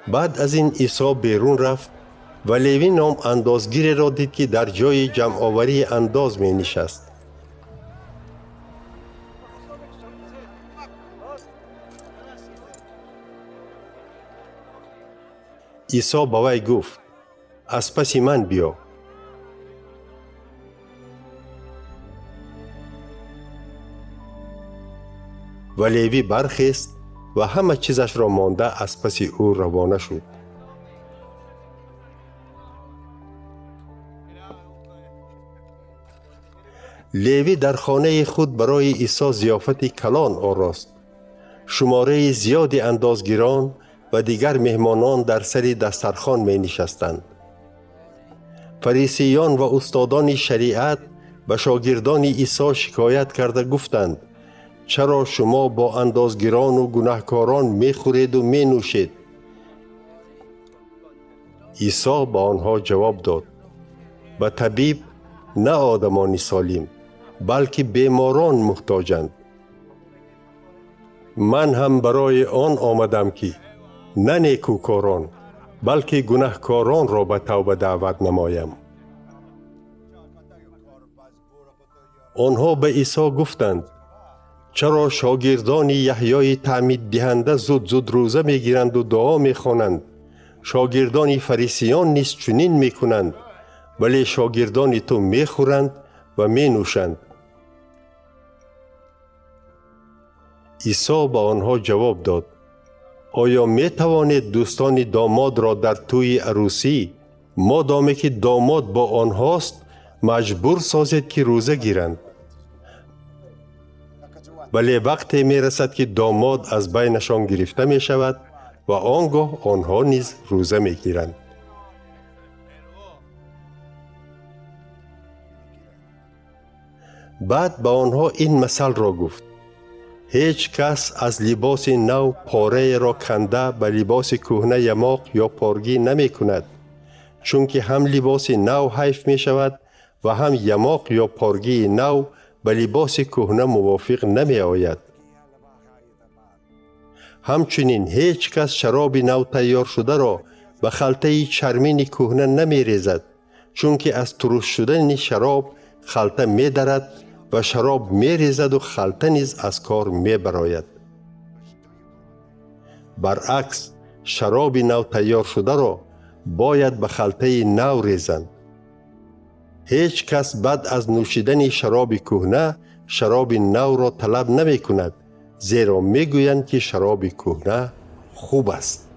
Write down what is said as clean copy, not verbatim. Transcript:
بعد از این عیسی بیرون رفت و لیوی نام اندازگیر را دید که در جای جمع آوری انداز می نشست. عیسی با وی گفت: از پس من بیا. و لیوی برخاست و همه چیزش را مانده از پس او روانه شد. لیوی در خانه خود برای عیسی ضیافت کلان آراست. شماره زیادی اندازگیران و دیگر مهمانان در سر دسترخوان می نشستند. فریسیان و استادان شریعت به شاگردان عیسی شکایت کرده گفتند: چرا شما با اندازگیران و گناهکاران می خورید و می نوشید؟ عیسی با آنها جواب داد: به طبیب نه آدمان سالم، بلکه بیماران محتاجند. من هم برای آن آمدم که نه نیکوکاران بلکه گناهکاران را به توبه دعوت نمایم. آنها به عیسی گفتند: چرا شاگردان یحیای تعمید دهنده زود زود روزه می گیرند و دعا می خوانند؟ شاگردان فریسیان نیز چنین می کنند، ولی شاگردان تو می خورند و می نوشند. عیسی به آنها جواب داد: آیا می توانید دوستان داماد را در توی عروسی مادامی که داماد با آنهاست مجبور سازید که روزه گیرند؟ ولی وقتی می رسد که داماد از بینشان گرفته می شود و آنگاه آنها نیز روزه می گیرند. بعد به آنها این مثل را گفت: هیچ کس از لباس نو پاره را کنده به لباس کهنه یماق یا پارگی نمی کند، چون که هم لباس نو حیف می شود و هم یماق یا پارگی نو به لباس کهنه موافق نمی آید. همچنین هیچ کس شراب نو تیار شده را به خلطه چرمین کهنه نمی ریزد، چون که از ترش شدن شراب خلطه می درد و شراب می ریزد و خلطه نیز از کار می براید. برعکس شراب نو تیار شده را باید به خلطه نو ریزند. هیچ کس بعد از نوشیدن شراب کهنه شراب نو را طلب نمی کند، زیرا می گویند که شراب کهنه خوب است.